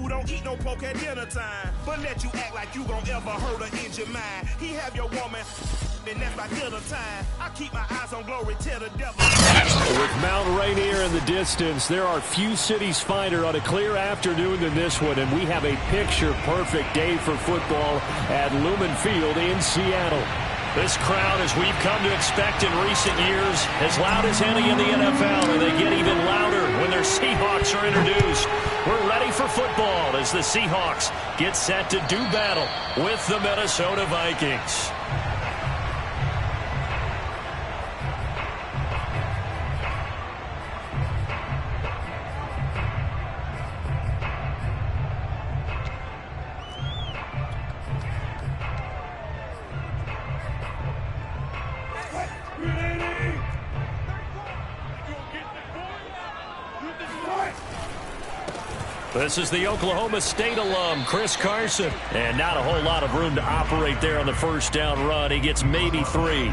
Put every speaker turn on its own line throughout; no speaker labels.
who don't eat no pork at dinner time, but let you act like you gon' ever hurt or injure mine. He have your woman, and that's by dinner time. I keep my eyes on glory till the devil.
With Mount Rainier in the distance, there are few cities finer on a clear afternoon than this one, and we have a picture-perfect day for football at Lumen Field in Seattle. This crowd, as we've come to expect in recent years, as loud as any in the NFL, and they get even louder when their Seahawks are introduced. We're ready for football as the Seahawks get set to do battle with the Minnesota Vikings. This is the Oklahoma State alum, Chris Carson. And not a whole lot of room to operate there on the first down run. He gets maybe 3.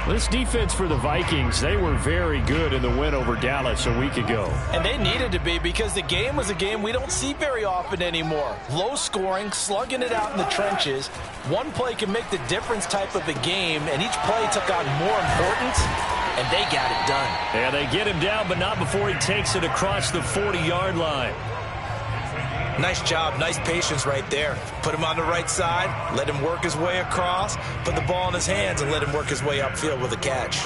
This defense for the Vikings, they were very good in the win over Dallas a week ago.
And they needed to be, because the game was a game we don't see very often anymore. Low scoring, slugging it out in the trenches. One play can make the difference type of a game, and each play took on more importance, and they got it done.
And they get him down, but not before he takes it across the 40-yard line.
Nice job, nice patience right there. Put him on the right side, let him work his way across, put the ball in his hands, and let him work his way upfield with a catch.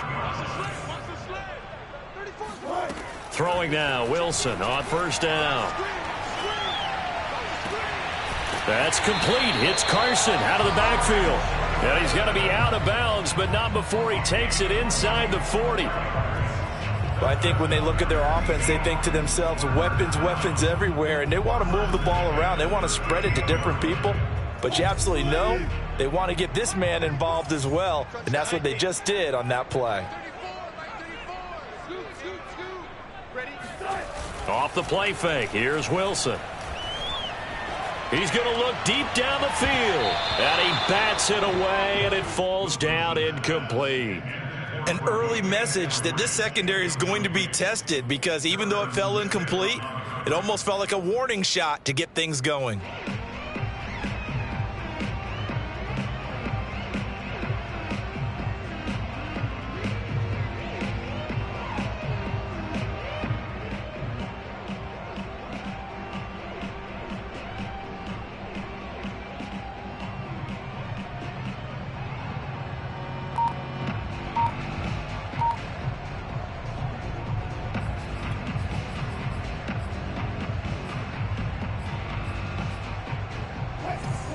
Throwing now, Wilson on first down. That's complete. Hits Carson out of the backfield. And he's going to be out of bounds, but not before he takes it inside the 40.
Well, I think when they look at their offense, they think to themselves, weapons, weapons everywhere, and they want to move the ball around. They want to spread it to different people. But you absolutely know they want to get this man involved as well, and that's what they just did on that play.
Off the play fake, here's Wilson. He's going to look deep down the field, and he bats it away, and it falls down incomplete.
An early message that this secondary is going to be tested, because even though it fell incomplete, it almost felt like a warning shot to get things going.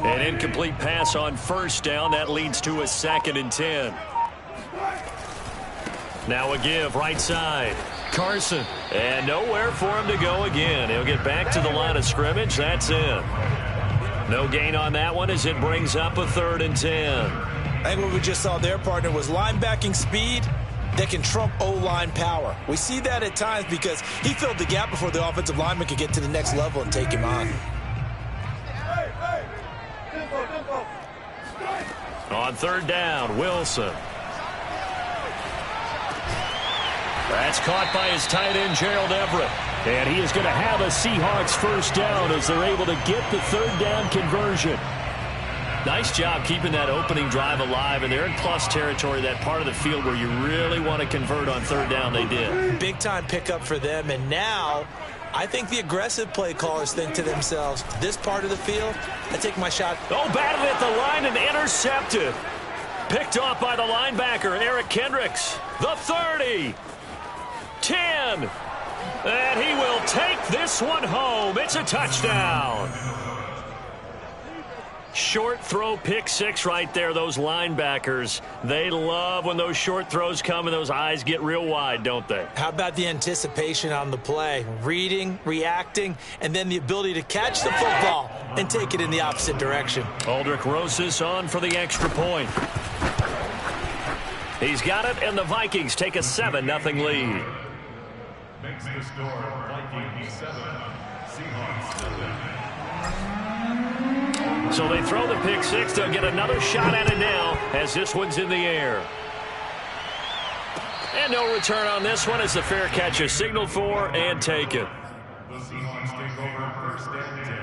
An incomplete pass on first down. That leads to a 2nd and 10. Now a give right side. Carson. And nowhere for him to go again. He'll get back to the line of scrimmage. That's in. No gain on that one as it brings up a 3rd and 10.
I think what we just saw there, partner, was linebacking speed that can trump O-line power. We see that at times because he filled the gap before the offensive lineman could get to the next level and take him on.
On 3rd down, Wilson. That's caught by his tight end, Gerald Everett. And he is going to have a Seahawks first down as they're able to get the 3rd down conversion. Nice job keeping that opening drive alive, and they're in plus territory, that part of the field where you really want to convert on 3rd down. They did.
Big-time pickup for them, and now I think the aggressive play callers think to themselves, this part of the field, I take my shot.
Oh, batted at the line and intercepted. Picked off by the linebacker, Eric Kendricks. The 30. 10. And he will take this one home. It's a touchdown. Short throw, pick 6 right there. Those linebackers, they love when those short throws come and those eyes get real wide, don't they?
How about the anticipation on the play? Reading, reacting, and then the ability to catch the football and take it in the opposite direction.
Aldrich Rosas on for the extra point. He's got it, and the Vikings take a 7-0 lead.
Makes the score Vikings 7, Seahawks 7.
So they throw the pick 6. They'll get another shot at it now as this one's in the air. And no return on this one as the fair catch is signaled for and taken.
The Seahawks take over first and 10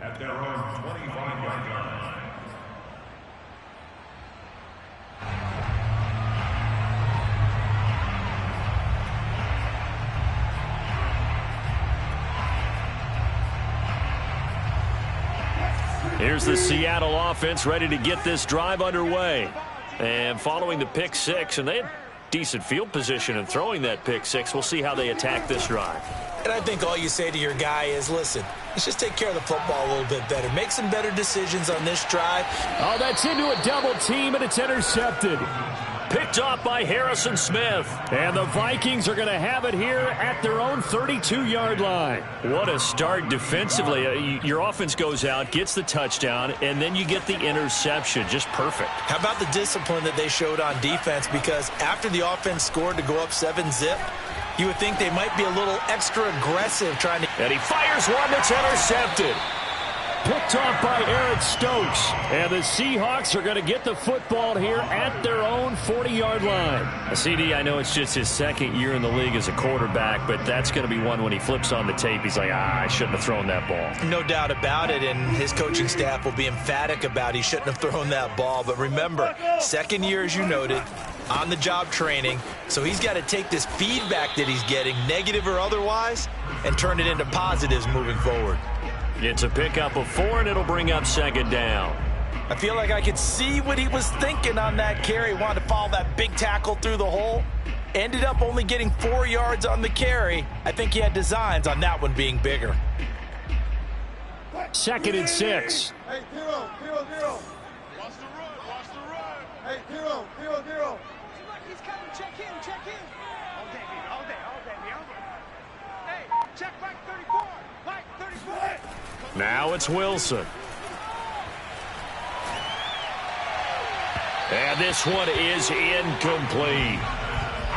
at their own 25-yard line.
Here's the Seattle offense ready to get this drive underway. And following the pick six, and they had decent field position in throwing that pick six. We'll see how they attack this drive.
And I think all you say to your guy is, listen, let's just take care of the football a little bit better. Make some better decisions on this drive.
Oh, that's into a double team, and it's intercepted. Picked off by Harrison Smith. And the Vikings are going to have it here at their own 32-yard line. What a start defensively. Your offense goes out, gets the touchdown, and then you get the interception. Just perfect. How about the discipline that they showed on defense? Because after the offense scored to go up 7-zip, you would think they might be a little extra aggressive trying to... And he fires one that's intercepted. Picked off by Eric Stokes. And the Seahawks are going to get the football here at their own 40-yard line. CD, I know it's just his second year in the league as a quarterback, but that's going to be one when he flips on the tape. He's like, I shouldn't have thrown that ball. No doubt about it, and his coaching staff will be emphatic about he shouldn't have thrown that ball. But remember, second year, as you noted, on-the-job training, so he's got to take this feedback that he's getting, negative or otherwise, and turn it into positives moving forward. It's a pickup of 4, and it'll bring up second down. I feel like I could see what he was thinking on that carry. Wanted to follow that big tackle through the hole. Ended up only getting 4 yards on the carry. I think he had designs on that one being bigger. 2nd and 6.
Hey, 0, 0, 0. Watch the run, watch the run. Hey, 0, 0, 0. He's coming, check in, check in. All day, baby, all day, baby. Hey, check back 34, back 34.
Now it's Wilson. And this one is incomplete.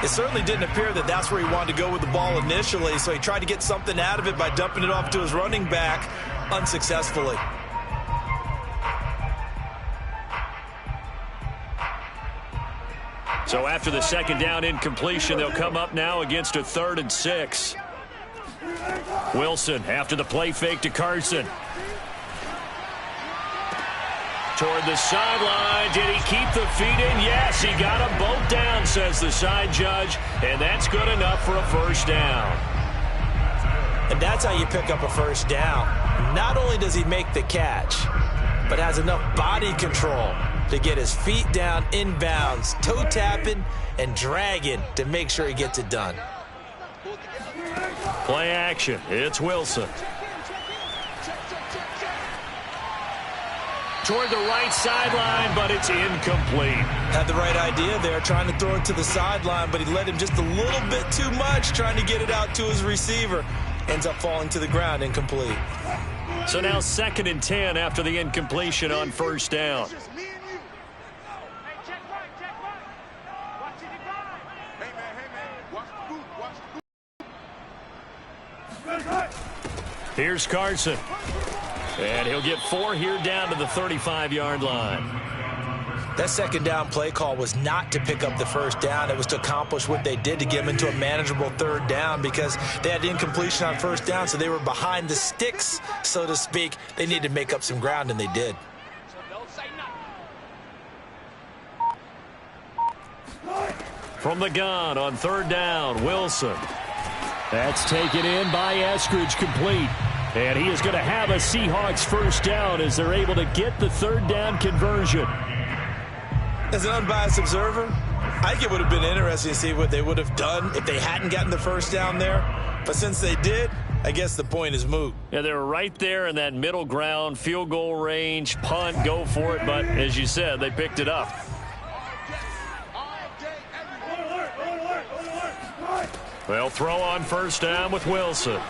It certainly didn't appear that that's where he wanted to go with the ball initially, so he tried to get something out of it by dumping it off to his running back unsuccessfully.
So after the second down incompletion, they'll come up now against a 3rd and 6. Wilson after the play fake to Carson. Toward the sideline. Did he keep the feet in? Yes, he got them both down, says the side judge. And that's good enough for a first down.
And that's how you pick up a first down. Not only does he make the catch, but has enough body control to get his feet down inbounds, toe tapping and dragging to make sure he gets it done.
Play action. It's Wilson. Toward the right sideline, but it's incomplete.
Had the right idea there, trying to throw it to the sideline, but he let him just a little bit too much, trying to get it out to his receiver. Ends up falling to the ground, incomplete.
So now 2nd and 10 after the incompletion on first down. Here's Carson. And he'll get 4 here down to the 35-yard line.
That second down play call was not to pick up the first down. It was to accomplish what they did to get them into a manageable 3rd down because they had incompletion on first down, so they were behind the sticks, so to speak. They needed to make up some ground, and they did.
From the gun on 3rd down, Wilson. That's taken in by Eskridge, complete. And he is going to have a Seahawks first down as they're able to get the 3rd down conversion.
As an unbiased observer, I think it would have been interesting to see what they would have done if they hadn't gotten the first down there. But since they did, I guess the point is moot.
Yeah, they were right there in that middle ground, field goal range, punt, go for it. But as you said, they picked it up. They'll throw on first down with Wilson.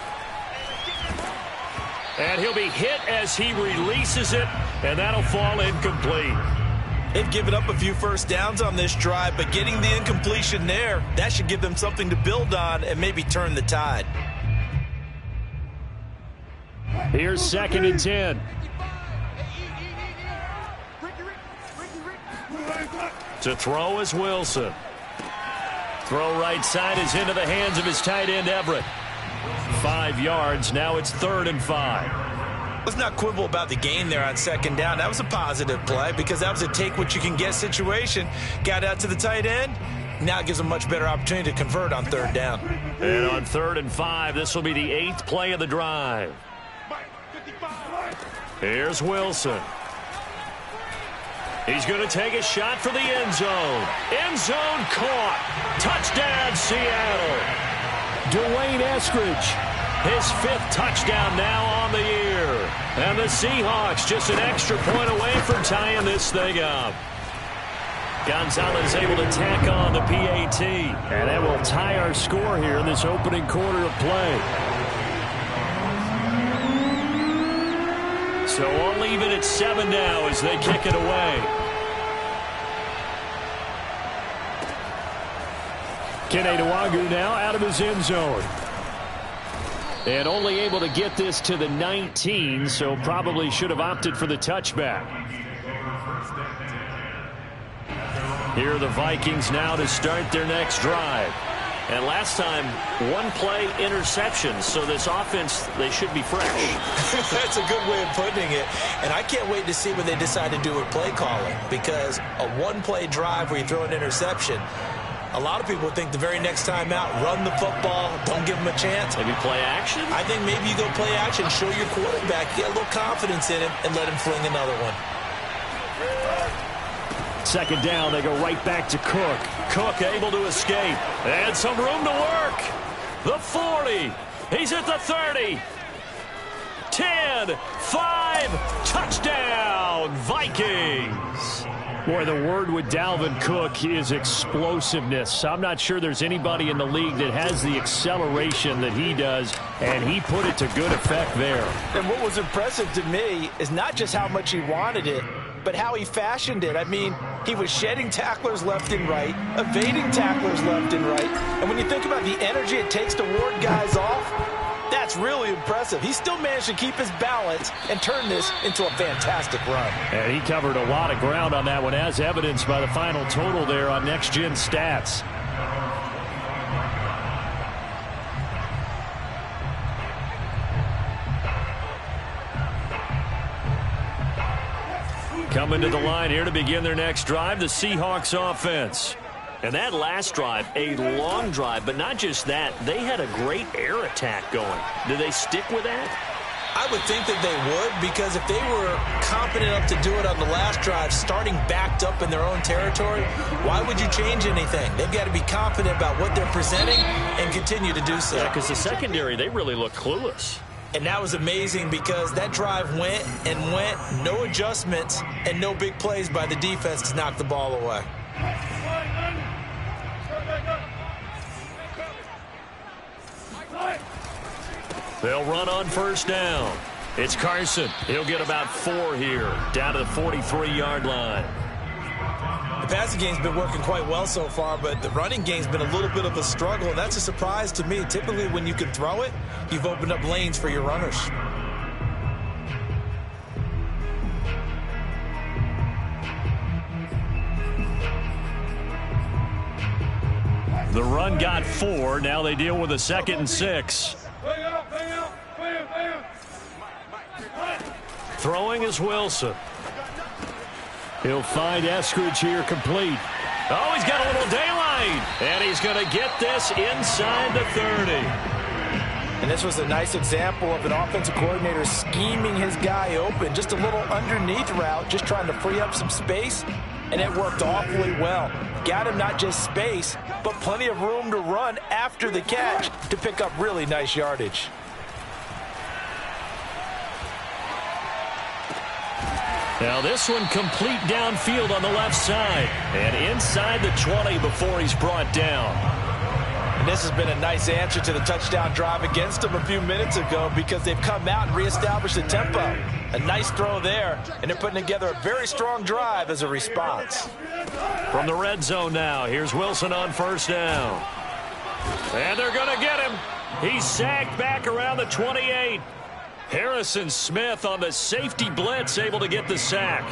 And he'll be hit as he releases it, and that'll fall incomplete.
They've given up a few first downs on this drive, but getting the incompletion there, that should give them something to build on and maybe turn the tide.
Here's 2nd and 10. To throw is Wilson. Throw right side is into the hands of his tight end, Everett. 5 5 yards. Now it's 3rd and 5.
Let's not quibble about the gain there on 2nd down. That was a positive play because that was a take-what-you-can-get situation. Got out to the tight end. Now it gives them a much better opportunity to convert on 3rd down.
And on 3rd and 5, this will be the 8th play of the drive. Here's Wilson. He's going to take a shot for the end zone. End zone caught. Touchdown, Seattle. Dwayne Eskridge, his 5th touchdown now on the year. And the Seahawks just an extra point away from tying this thing up. Gonzalez able to tack on the PAT. And that will tie our score here in this opening quarter of play. So all even at 7 now as they kick it away. Kene Nwangwu now out of his end zone. And only able to get this to the 19, so probably should have opted for the touchback. Here are the Vikings now to start their next drive. And last time, 1-play interception, so this offense, they should be fresh.
That's a good way of putting it. And I can't wait to see what they decide to do with play calling, because a 1-play drive where you throw an interception, a lot of people think the very next time out, run the football, don't give them a chance.
Maybe play action?
I think maybe you go play action, show your quarterback, get a little confidence in him, and let him fling another one.
2nd down, they go right back to Cook. Cook able to escape. And some room to work. The 40. He's at the 30. 10, 5, touchdown, Vikings. Boy, the word with Dalvin Cook is explosiveness. I'm not sure there's anybody in the league that has the acceleration that he does, and he put it to good effect there.
And what was impressive to me is not just how much he wanted it, but how he fashioned it. I mean, he was shedding tacklers left and right, evading tacklers left and right. And when you think about the energy it takes to ward guys off, that's really impressive. He still managed to keep his balance and turn this into a fantastic run.
And he covered a lot of ground on that one, as evidenced by the final total there on Next Gen Stats. Coming to the line here to begin their next drive, the Seahawks offense. And that last drive, a long drive, but not just that, they had a great air attack going. Do they stick with that?
I would think that they would, because if they were confident enough to do it on the last drive, starting backed up in their own territory, why would you change anything? They've got to be confident about what they're presenting and continue to do so.
Yeah, because the secondary, they really look clueless.
And that was amazing because that drive went and went, no adjustments, and no big plays by the defense to knock the ball away.
They'll run on 1st down. It's Carson. He'll get about 4 here, down to the 43-yard line.
The passing game's been working quite well so far, but the running game's been a little bit of a struggle, and that's a surprise to me. Typically, when you can throw it, you've opened up lanes for your runners.
The run got 4. Now they deal with a 2nd and 6. Throwing is Wilson. He'll find Eskridge here complete. Oh, he's got a little daylight. And he's going to get this inside the 30.
And this was a nice example of an offensive coordinator scheming his guy open. Just a little underneath route, just trying to free up some space. And it worked awfully well. Got him not just space, but plenty of room to run after the catch to pick up really nice yardage.
Now this one complete downfield on the left side. And inside the 20 before he's brought down.
And this has been a nice answer to the touchdown drive against them a few minutes ago, because they've come out and reestablished the tempo. A nice throw there, and they're putting together a very strong drive as a response.
From the red zone now, here's Wilson on 1st down. And they're going to get him. He's sacked back around the 28. Harrison Smith on the safety blitz, able to get the sack.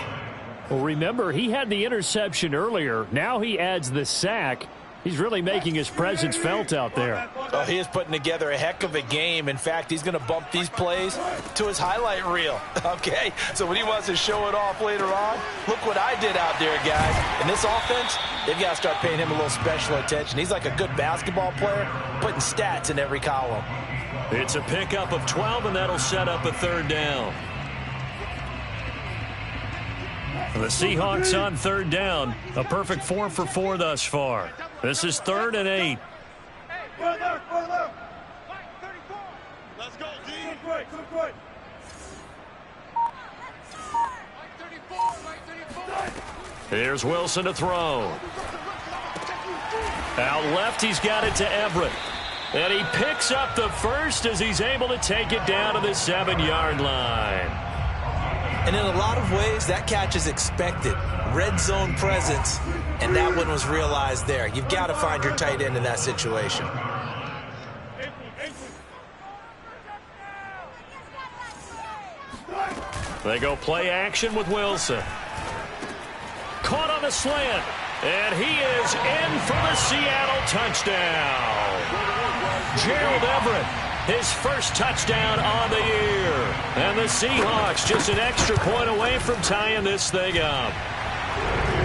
Well, remember, he had the interception earlier. Now he adds the sack. He's really making his presence felt out there.
Oh, he is putting together a heck of a game. In fact, he's going to bump these plays to his highlight reel. Okay, so when he wants to show it off later on, look what I did out there, guys. In this offense, they've got to start paying him a little special attention. He's like a good basketball player, putting stats in every column.
It's a pickup of 12, and that'll set up a third down. The Seahawks on third down. A perfect 4 for 4 thus far. This is 3rd and 8.
Let's go, D.
Here's Wilson to throw. Out left, he's got it to Everett. And he picks up the first as he's able to take it down to the 7-yard line.
And in a lot of ways, that catch is expected. Red zone presence, and that one was realized there. You've got to find your tight end in that situation.
They go play action with Wilson. Caught on the slant, and he is in for the Seattle touchdown. Gerald Everett, his first touchdown on the year. And the Seahawks just an extra point away from tying this thing up.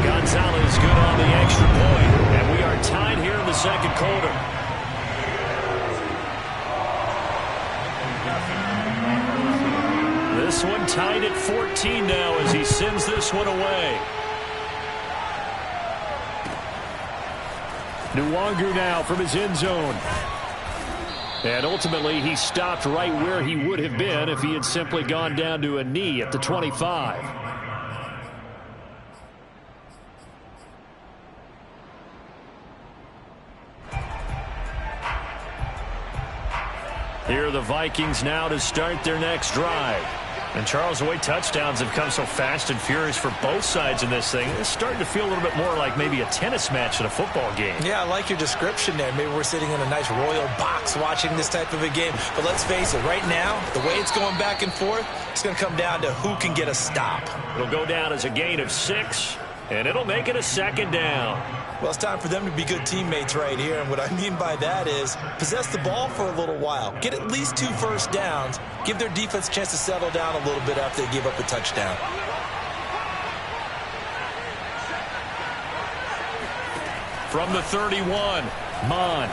Gonzalez good on the extra point, and we are tied here in the second quarter. This one tied at 14 now as he sends this one away. Nwangu now from his end zone. And ultimately, he stopped right where he would have been if he had simply gone down to a knee at the 25. Here are the Vikings now to start their next drive. And Charles, the way touchdowns have come so fast and furious for both sides in this thing, it's starting to feel a little bit more like maybe a tennis match in a football game.
Yeah, I like your description there. Maybe we're sitting in a nice royal box watching this type of a game. But let's face it, right now, the way it's going back and forth, it's going to come down to who can get a stop.
It'll go down as a gain of 6, and it'll make it a second down.
Well, it's time for them to be good teammates right here. And what I mean by that is possess the ball for a little while. Get at least 2 first downs. Give their defense a chance to settle down a little bit after they give up a touchdown.
From the 31, Mond.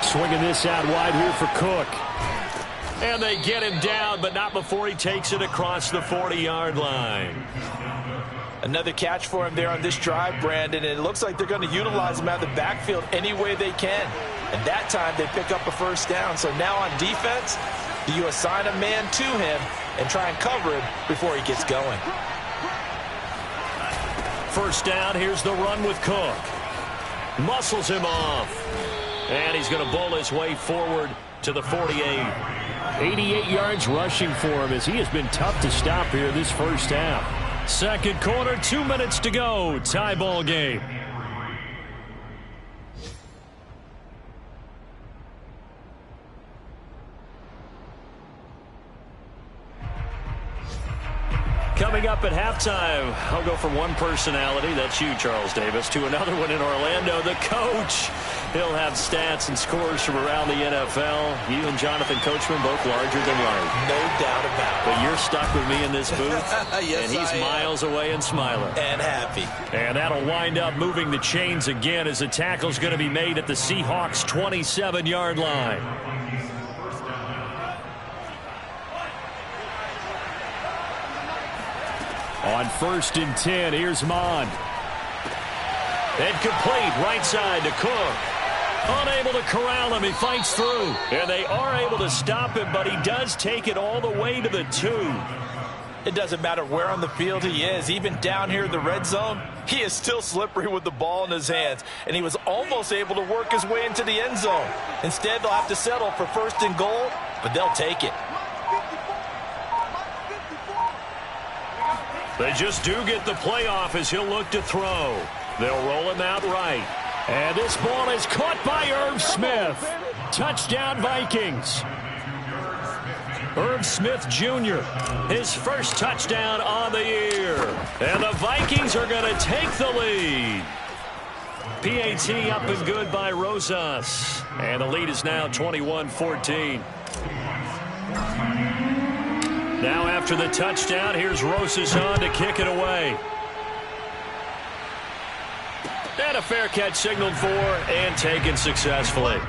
Swinging this out wide here for Cook. And they get him down, but not before he takes it across the 40-yard line.
Another catch for him there on this drive, Brandon, and it looks like they're going to utilize him out of the backfield any way they can. And that time they pick up a first down. So now on defense, do you assign a man to him and try and cover him before he gets going?
First down, here's the run with Cook. Muscles him off. And he's going to bowl his way forward to the 48. 88 yards rushing for him as he has been tough to stop here this first half. Second quarter, 2 minutes to go. Tie ball game. Coming up at halftime, I'll go from one personality, that's you, Charles Davis, to another one in Orlando, the coach. He'll have stats and scores from around the NFL. You and Jonathan Coachman both larger than life.
No doubt about it.
But you're stuck with me in this booth,
yes,
and he's miles away and smiling.
And happy.
And that'll wind up moving the chains again as the tackle's going to be made at the Seahawks' 27-yard line. On 1st and 10, here's Mond. And complete right side to Cook. Unable to corral him, he fights through. And they are able to stop him, but he does take it all the way to the 2.
It doesn't matter where on the field he is. Even down here in the red zone, he is still slippery with the ball in his hands. And he was almost able to work his way into the end zone. Instead, they'll have to settle for 1st and goal, but they'll take it.
They just do get the playoff as he'll look to throw. They'll roll him out right. And this ball is caught by Irv Smith. Touchdown, Vikings. Irv Smith Jr., his first touchdown on the year. And the Vikings are going to take the lead. PAT up and good by Rosas. And the lead is now 21-14. Now after the touchdown, here's Rosas on to kick it away. And a fair catch signaled for and taken successfully.
The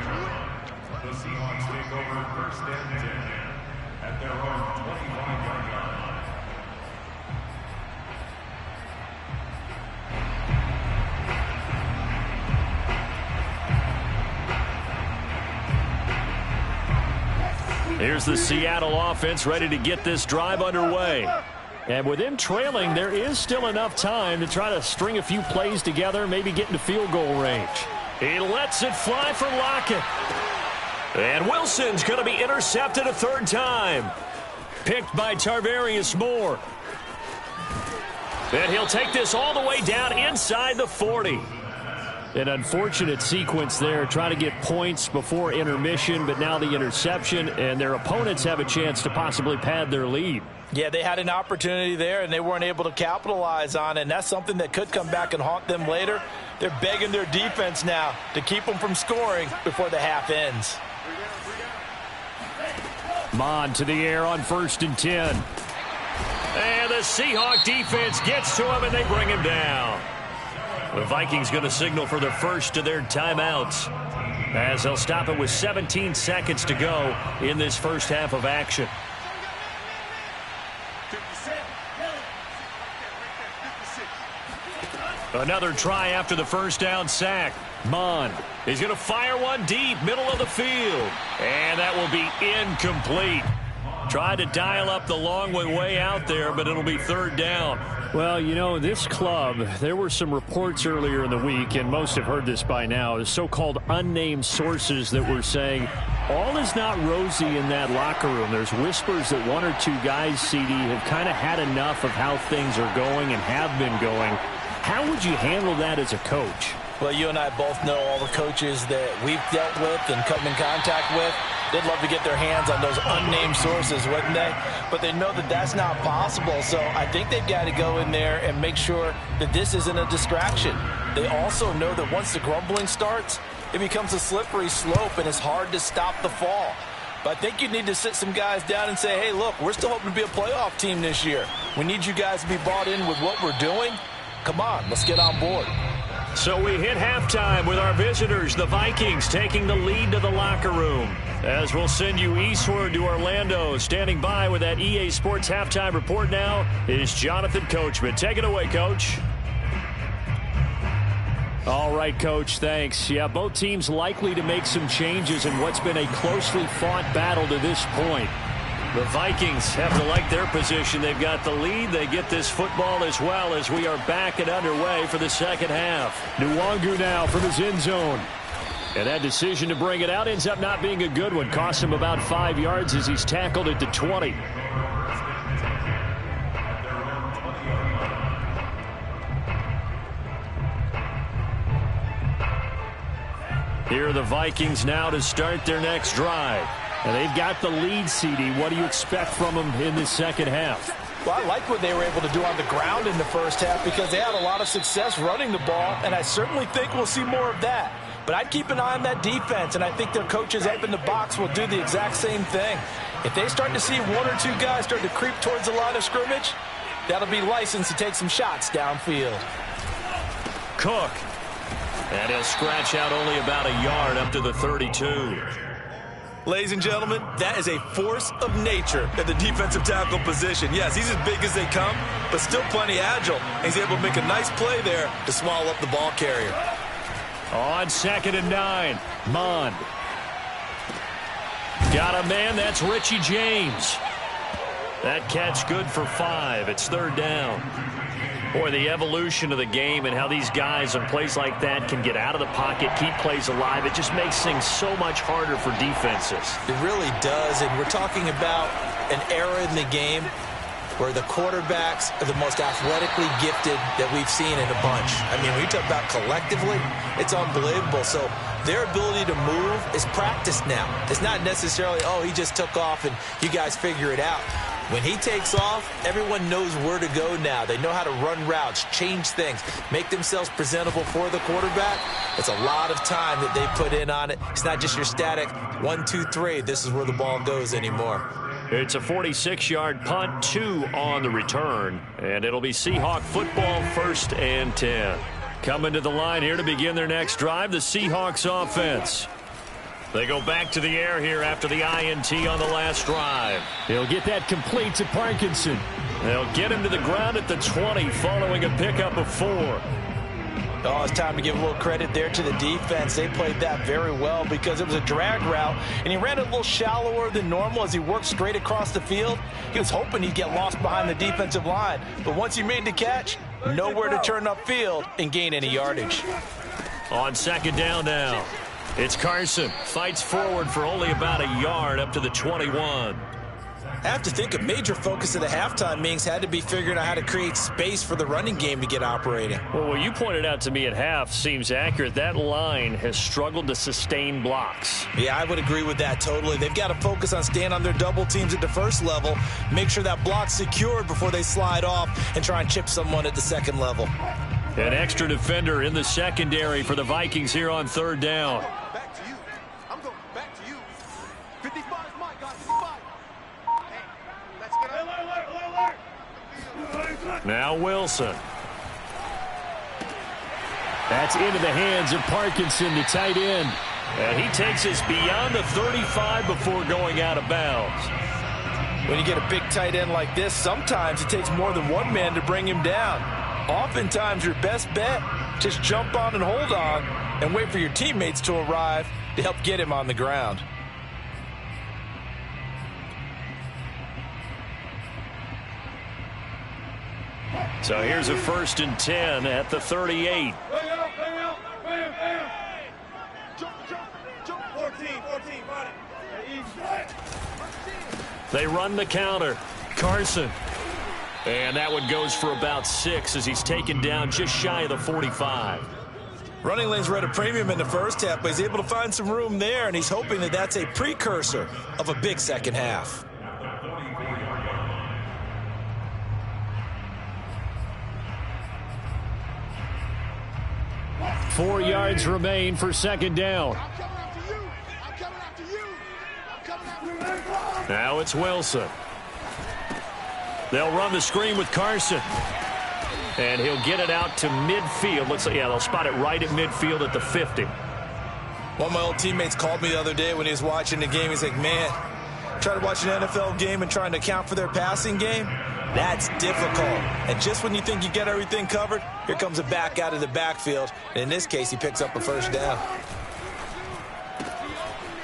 Seahawks take over first and 10 at their own 25-yard line.
Here's the Seattle offense ready to get this drive underway. And with them trailing, there is still enough time to try to string a few plays together, maybe get into field goal range. He lets it fly for Lockett. And Wilson's going to be intercepted a third time. Picked by Tarvarius Moore. And he'll take this all the way down inside the 40. An unfortunate sequence there, trying to get points before intermission, but now the interception, and their opponents have a chance to possibly pad their lead.
Yeah, they had an opportunity there, and they weren't able to capitalize on it, and that's something that could come back and haunt them later. They're begging their defense now to keep them from scoring before the half ends.
Mond to the air on 1st and 10. And the Seahawk defense gets to him, and they bring him down. The Vikings going to signal for the first of their timeouts, as they'll stop it with 17 seconds to go in this first half of action. Another try after the first down sack. Mond is going to fire one deep, middle of the field. And that will be incomplete. Tried to dial up the long way out there, but it'll be third down. Well, you know, this club, there were some reports earlier in the week, and most have heard this by now, the so-called unnamed sources that were saying all is not rosy in that locker room. There's whispers that one or two guys, CD, have kind of had enough of how things are going and have been going. How would you handle that as a coach?
Well, you and I both know all the coaches that we've dealt with and come in contact with. They'd love to get their hands on those unnamed sources, wouldn't they? But they know that that's not possible, so I think they've got to go in there and make sure that this isn't a distraction. They also know that once the grumbling starts, it becomes a slippery slope, and it's hard to stop the fall. But I think you need to sit some guys down and say, hey, look, we're still hoping to be a playoff team this year. We need you guys to be bought in with what we're doing. Come on, let's get on board.
So we hit halftime with our visitors, the Vikings, taking the lead to the locker room. As we'll send you eastward to Orlando. Standing by with that EA Sports halftime report now is Jonathan Coachman. Take it away, Coach. All right, Coach, thanks. Yeah, both teams likely to make some changes in what's been a closely fought battle to this point. The Vikings have to like their position. They've got the lead. They get this football as well as we are back and underway for the second half. Nwangu now from his end zone. And that decision to bring it out ends up not being a good one. Costs him about 5 yards as he's tackled at the 20. Here are the Vikings now to start their next drive. And they've got the lead, CD. What do you expect from them in this second half?
Well, I like what they were able to do on the ground in the first half because they had a lot of success running the ball, and I certainly think we'll see more of that. But I'd keep an eye on that defense, and I think their coaches up in the box will do the exact same thing. If they start to see one or two guys start to creep towards the line of scrimmage, that'll be licensed to take some shots downfield.
Cook. And he'll scratch out only about a yard up to the 32.
Ladies and gentlemen, that is a force of nature at the defensive tackle position. Yes, he's as big as they come, but still plenty agile. He's able to make a nice play there to swallow up the ball carrier.
On 2nd and 9, Mond. Got a man, that's Richie James. That catch good for 5. It's third down. Boy, the evolution of the game and how these guys on plays like that can get out of the pocket, keep plays alive, it just makes things so much harder for defenses.
It really does, and we're talking about an era in the game where the quarterbacks are the most athletically gifted that we've seen in a bunch. I mean, when you talk about collectively, it's unbelievable. So their ability to move is practiced now. It's not necessarily, oh, he just took off and you guys figure it out. When he takes off, everyone knows where to go now. They know how to run routes, change things, make themselves presentable for the quarterback. It's a lot of time that they put in on it. It's not just your static 1, 2, 3. This is where the ball goes anymore.
It's a 46-yard punt, 2 on the return, and it'll be Seahawk football, 1st and 10. Coming to the line here to begin their next drive, the Seahawks offense. They go back to the air here after the INT on the last drive. He'll get that complete to Parkinson. They'll get him to the ground at the 20 following a pickup of 4.
Oh, it's time to give a little credit there to the defense. They played that very well because it was a drag route, and he ran a little shallower than normal as he worked straight across the field. He was hoping he'd get lost behind the defensive line, but once he made the catch, nowhere to turn upfield and gain any yardage.
On 2nd down now, it's Carson. Fights forward for only about a yard up to the 21.
I have to think a major focus of the halftime meetings had to be figuring out how to create space for the running game to get operating.
Well, what you pointed out to me at half seems accurate. That line has struggled to sustain blocks.
Yeah, I would agree with that totally. They've got to focus on staying on their double teams at the first level, make sure that block's secured before they slide off and try and chip someone at the second level.
An extra defender in the secondary for the Vikings here on 3rd down.
Back to you. I'm going back to you. 55 is my guy, 55. Hey, let's get alert.
Now Wilson. That's into the hands of Parkinson, the tight end. And he takes us beyond the 35 before going out of bounds.
When you get a big tight end like this, sometimes it takes more than one man to bring him down. Oftentimes, your best bet, just jump on and hold on and wait for your teammates to arrive to help get him on the ground.
So here's a 1st and 10 at the 38.
Jump, 14, run it.
They run the counter. Carson. And that one goes for about 6 as he's taken down just shy of the 45.
Running lanes were at a premium in the first half, but he's able to find some room there, and he's hoping that that's a precursor of a big second half.
Four yards remain for 2nd down. Now it's Wilson. They'll run the screen with Carson. And he'll get it out to midfield. Looks like, yeah, they'll spot it right at midfield at the 50.
One of my old teammates called me the other day when he was watching the game. He's like, man, trying to watch an NFL game and trying to account for their passing game, that's difficult. And just when you think you get everything covered, here comes a back out of the backfield. And in this case, he picks up a 1st down.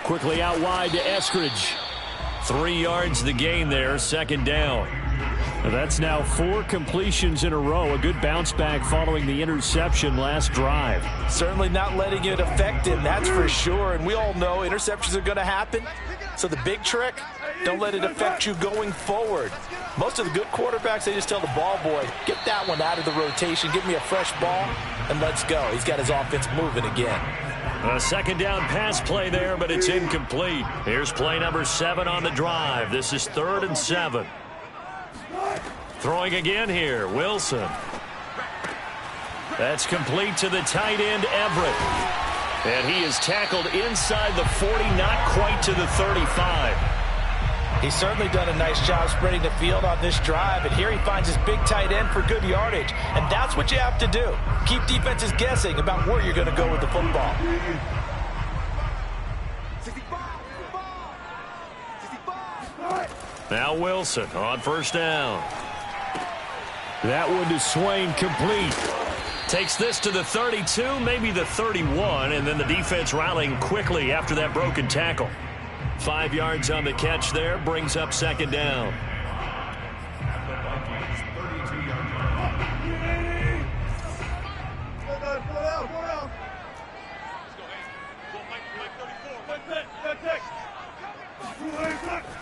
Quickly out wide to Eskridge. 3 yards the gain there, 2nd down. That's now 4 completions in a row. A good bounce back following the interception last drive.
Certainly not letting it affect him, that's for sure. And we all know interceptions are going to happen. So the big trick, don't let it affect you going forward. Most of the good quarterbacks, they just tell the ball boy, get that one out of the rotation, give me a fresh ball, and let's go. He's got his offense moving again.
A 2nd down pass play there, but it's incomplete. Here's play number 7 on the drive. This is 3rd and 7. Throwing again here, Wilson. That's complete to the tight end, Everett. And he is tackled inside the 40, not quite to the 35.
He's certainly done a nice job spreading the field on this drive, and here he finds his big tight end for good yardage. And that's what you have to do. Keep defenses guessing about where you're going to go with the football.
65.
Now Wilson on 1st down. That one to Swain, complete. Takes this to the 32, maybe the 31, and then the defense rallying quickly after that broken tackle. 5 yards on the catch there, brings up 2nd down.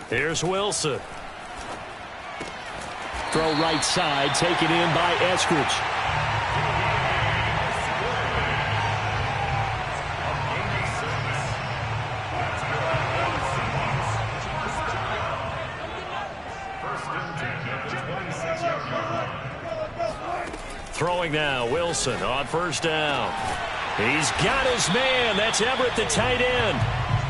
Here's Wilson. Throw right side, taken in by Eskridge. throwing now. Wilson on first down. He's got his man. That's Everett, the tight end.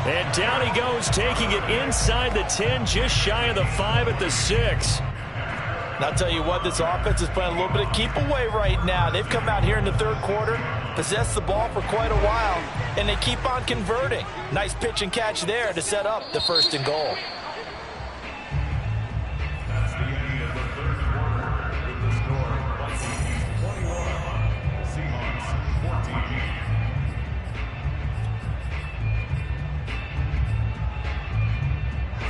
And down he goes, taking it inside the 10, just shy of the 5 at the 6.
And I'll tell you what, this offense is playing a little bit of keep away right now. They've come out here in the third quarter, possessed the ball for quite a while, and they keep on converting. Nice pitch and catch there to set up the 1st and goal.
That's the end of the third quarter with the score: Vikings 21, Seahawks 14.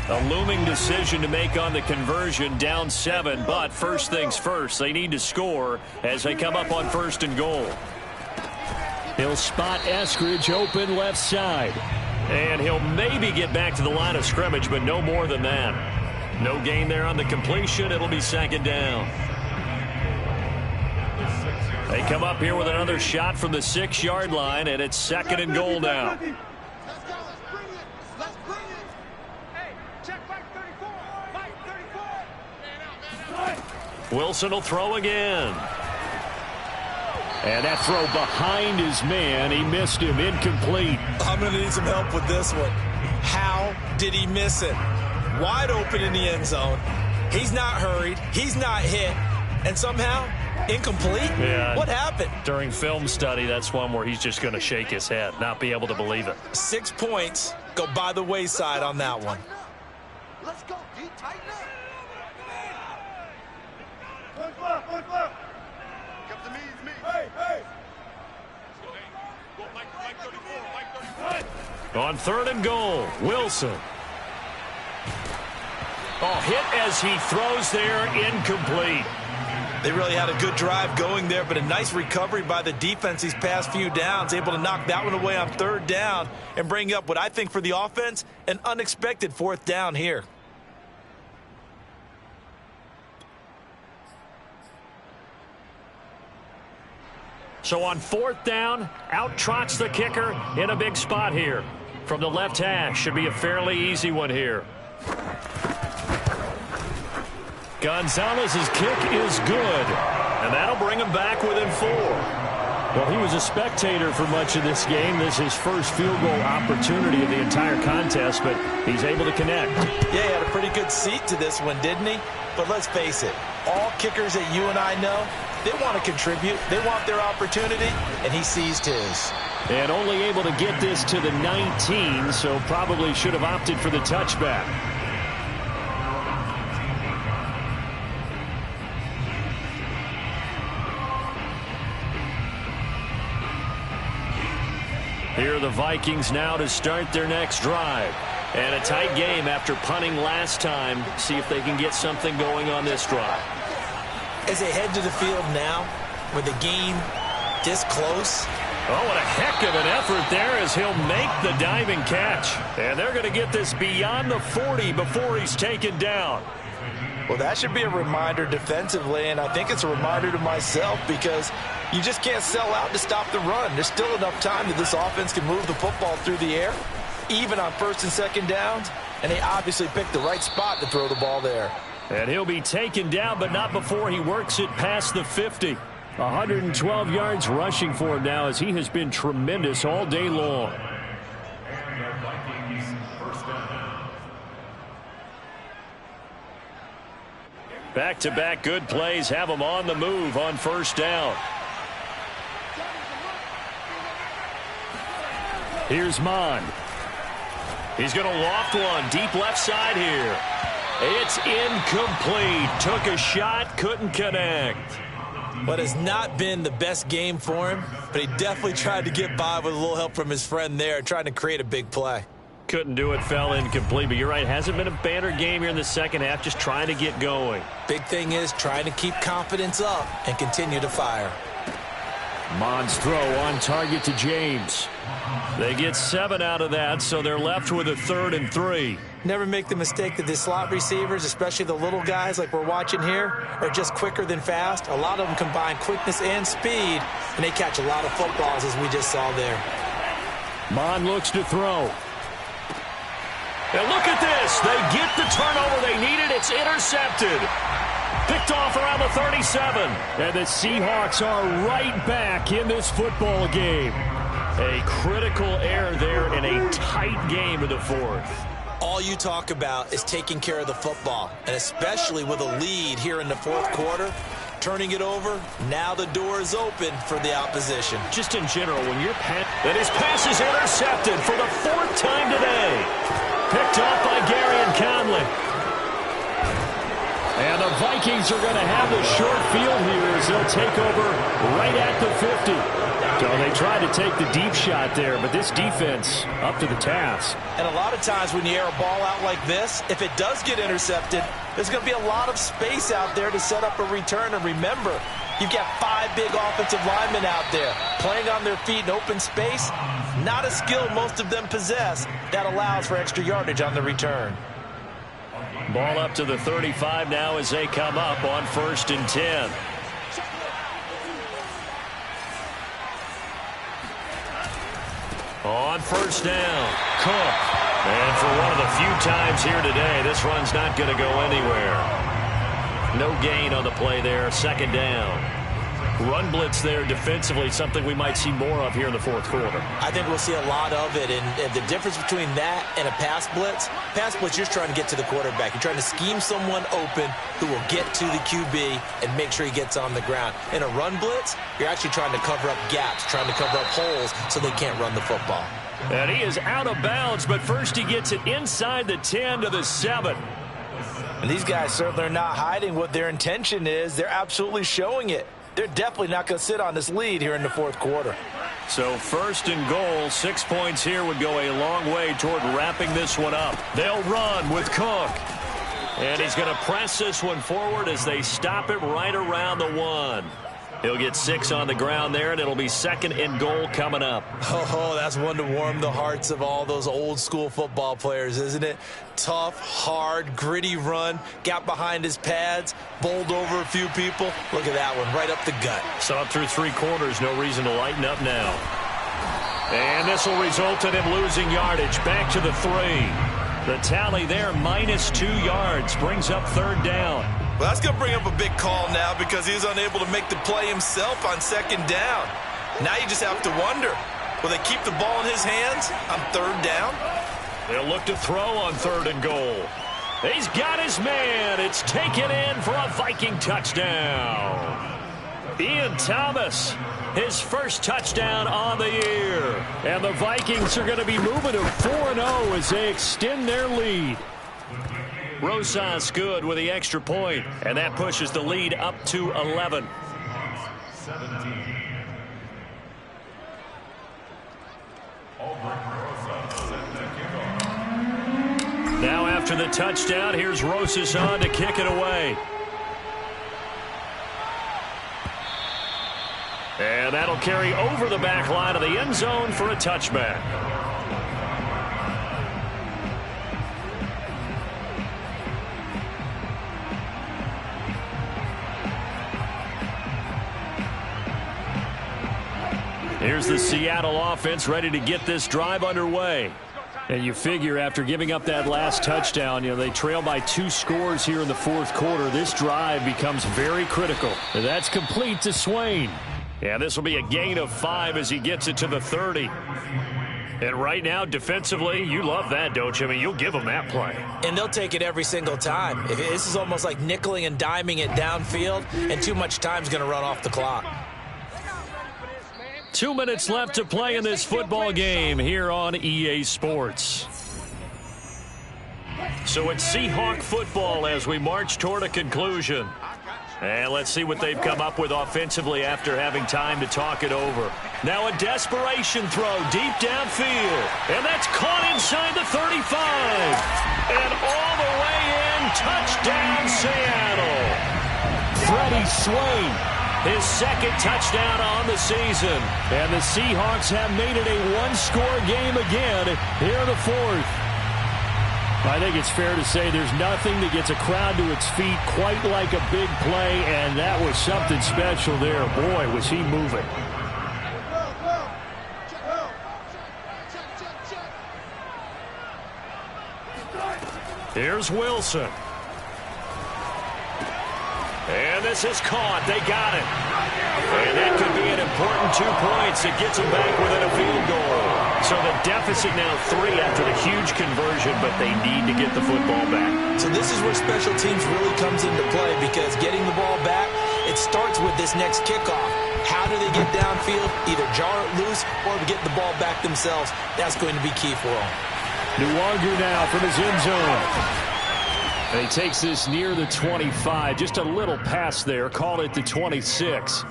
A looming decision to make on the conversion, down 7, but first things first, they need to score as they come up on 1st and goal. He'll spot Eskridge open left side, and he'll maybe get back to the line of scrimmage, but no more than that. No gain there on the completion. It'll be 2nd down. They come up here with another shot from the 6-yard line, and it's 2nd and goal now. Wilson will throw again. And that throw behind his man. He missed him. Incomplete.
I'm going to need some help with this one. How did he miss it? Wide open in the end zone. He's not hurried. He's not hit. And somehow, incomplete?
Yeah.
What happened?
During film study, that's one where he's just going to shake his head, not be able to believe it.
6 points go by the wayside on that one.
Let's go, D. Tighten up. Come to me, it's me. Hey, hey.
On 3rd and goal, Wilson. Oh, hit as he throws there, incomplete.
They really had a good drive going there, but a nice recovery by the defense these past few downs, able to knock that one away on 3rd down and bring up what I think for the offense, an unexpected 4th down here.
So on 4th down, out trots the kicker in a big spot here. From the left hash, should be a fairly easy one here. Gonzalez's kick is good, and that'll bring him back within 4. Well, he was a spectator for much of this game. This is his first field goal opportunity of the entire contest, but he's able to connect.
Yeah, he had a pretty good seat to this one, didn't he? But let's face it, all kickers that you and I know, they want to contribute. They want their opportunity, and he seized his.
And only able to get this to the 19, so probably should have opted for the touchback. Here are the Vikings now to start their next drive. And a tight game after punting last time. See if they can get something going on this drive.
As they head to the field now, with the game this close.
Oh, what a heck of an effort there as he'll make the diving catch. And they're going to get this beyond the 40 before he's taken down.
Well, that should be a reminder defensively, and I think it's a reminder to myself because you just can't sell out to stop the run. There's still enough time that this offense can move the football through the air, even on 1st and 2nd downs, and they obviously picked the right spot to throw the ball there.
And he'll be taken down, but not before he works it past the 50. 112 yards rushing for him now as he has been tremendous all day long.
And the Vikings 1st down.
Back-to-back good plays have him on the move on 1st down. Here's Mond. He's going to loft one deep left side here. It's incomplete. Took a shot, couldn't connect.
What has not been the best game for him, but he definitely tried to get by with a little help from his friend there, trying to create a big play.
Couldn't do it, fell incomplete, but you're right, hasn't been a banner game here in the second half, just trying to get going.
Big thing is trying to keep confidence up and continue to fire.
Mond's throw on target to James. They get 7 out of that, so they're left with a 3rd and 3.
Never make the mistake that the slot receivers, especially the little guys like we're watching here, are just quicker than fast. A lot of them combine quickness and speed, and they catch a lot of footballs as we just saw there.
Mond looks to throw. And look at this. They get the turnover they needed. It's intercepted. Picked off around the 37. And the Seahawks are right back in this football game. A critical error there in a tight game in the fourth.
All you talk about is taking care of the football, and especially with a lead here in the fourth quarter, turning it over, now the door is open for the opposition.
Just in general, when you're that his pass is intercepted for the fourth time today. Picked off by Garyon Conley. And the Vikings are going to have the short field here as they'll take over right at the 50. So they tried to take the deep shot there, but this defense up to the task.
And a lot of times when you air a ball out like this, if it does get intercepted, there's going to be a lot of space out there to set up a return. And remember, you've got 5 big offensive linemen out there playing on their feet in open space. Not a skill most of them possess that allows for extra yardage on the return.
Ball up to the 35 now as they come up on 1st and 10. On 1st down, Cook. And for one of the few times here today, this run's not going to go anywhere. No gain on the play there, 2nd down. Run blitz there defensively, something we might see more of here in the fourth quarter.
I think we'll see a lot of it, and the difference between that and a pass blitz, you're trying to get to the quarterback. You're trying to scheme someone open who will get to the QB and make sure he gets on the ground. In a run blitz, you're actually trying to cover up gaps, trying to cover up holes so they can't run the football.
And he is out of bounds, but first he gets it inside the 10 to the 7.
And these guys certainly are not hiding what their intention is. They're absolutely showing it. They're definitely not going to sit on this lead here in the fourth quarter.
So 1st and goal, 6 points here would go a long way toward wrapping this one up. They'll run with Cook. And he's going to press this one forward as they stop it right around the 1. He'll get 6 on the ground there, and it'll be 2nd and goal coming up.
Oh, that's one to warm the hearts of all those old-school football players, isn't it? Tough, hard, gritty run, got behind his pads, bowled over a few people. Look at that one, right up the gut.
Saw it through 3 quarters, no reason to lighten up now. And this will result in him losing yardage. Back to the 3. The tally there, -2 yards, brings up 3rd down.
Well, that's going to bring up a big call now because he was unable to make the play himself on 2nd down. Now you just have to wonder, will they keep the ball in his hands on 3rd down?
They'll look to throw on 3rd and goal. He's got his man. It's taken in for a Viking touchdown. Ian Thomas, his first touchdown on the year. And the Vikings are going to be moving to 4-0 as they extend their lead. Rosas good with the extra point, and that pushes the lead up to 11.
17.
Now after the touchdown, here's Rosas on to kick it away. And that'll carry over the back line of the end zone for a touchback. Here's the Seattle offense ready to get this drive underway. And you figure after giving up that last touchdown, they trail by 2 scores here in the fourth quarter. This drive becomes very critical. And that's complete to Swain. And this will be a gain of 5 as he gets it to the 30. And right now, defensively, you love that, don't you? I mean, you'll give them that play.
And they'll take it every single time. This is almost like nickeling and diming it downfield, and too much time's going to run off the clock.
2 minutes left to play in this football game here on EA Sports. So it's Seahawk football as we march toward a conclusion. And let's see what they've come up with offensively after having time to talk it over. Now a desperation throw deep downfield. And that's caught inside the 35. And all the way in, touchdown Seattle. Freddie Swain, his 2nd touchdown on the season. And the Seahawks have made it a 1-score game again here in the fourth. I think it's fair to say there's nothing that gets a crowd to its feet quite like a big play, and that was something special there. Boy, was he moving. Here's Wilson. And this is caught. They got it. And that could be an important 2 points. It gets them back within a field goal. So the deficit now 3 after the huge conversion, but they need to get the football back.
So this is where special teams really comes into play, because getting the ball back, it starts with this next kickoff. How do they get downfield? Either jar it loose or get the ball back themselves. That's going to be key for them.
Nwangu now from his end zone. And he takes this near the 25. Just a little pass there. Call it the 26.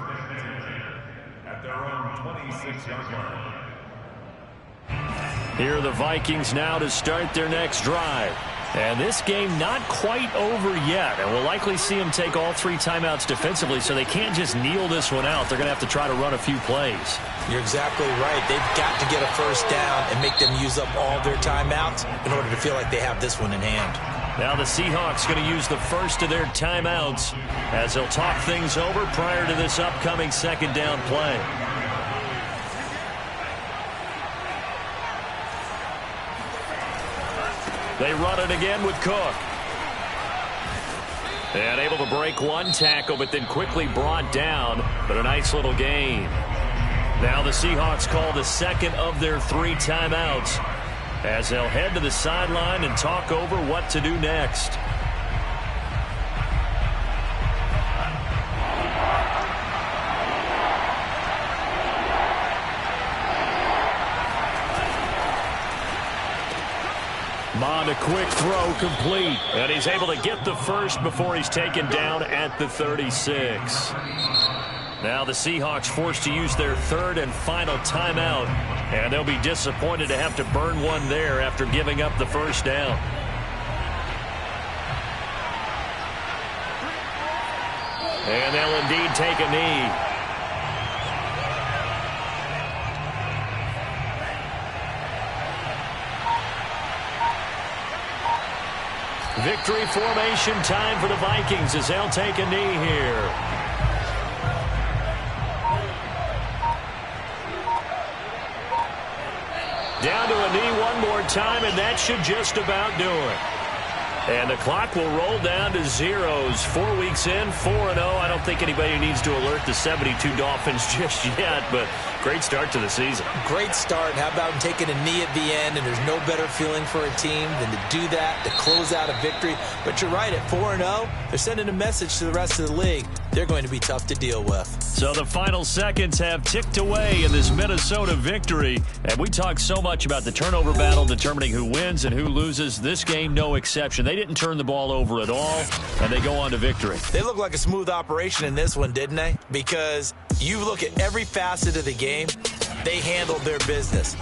At their own 26-yard line.
Here are the Vikings now to start their next drive. And this game not quite over yet. And we'll likely see them take all 3 timeouts defensively, so they can't just kneel this one out. They're going to have to try to run a few plays.
You're exactly right. They've got to get a first down and make them use up all their timeouts in order to feel like they have this one in hand.
Now the Seahawks going to use the first of their timeouts as they'll talk things over prior to this upcoming second down play. They run it again with Cook. And able to break one tackle, but then quickly brought down. But a nice little gain. Now the Seahawks call the second of their 3 timeouts as they'll head to the sideline and talk over what to do next. Mond, a quick throw complete. And he's able to get the first before he's taken down at the 36. Now the Seahawks forced to use their 3rd and final timeout. And they'll be disappointed to have to burn one there after giving up the first down. And they'll indeed take a knee. Victory formation time for the Vikings as they'll take a knee here. Down to a knee one more time, and that should just about do it. And the clock will roll down to zeros. 4 weeks in, 4-0. I don't think anybody needs to alert the 72 Dolphins just yet, but great start to the season.
Great start. How about taking a knee at the end? And there's no better feeling for a team than to do that, to close out a victory. But you're right, at 4-0, they're sending a message to the rest of the league. They're going to be tough to deal with.
So the final seconds have ticked away in this Minnesota victory. And we talk so much about the turnover battle, determining who wins and who loses. This game, no exception. They didn't turn the ball over at all, and they go on to victory.
They look like a smooth operation in this one, didn't they? Because you look at every facet of the game, they handled their business.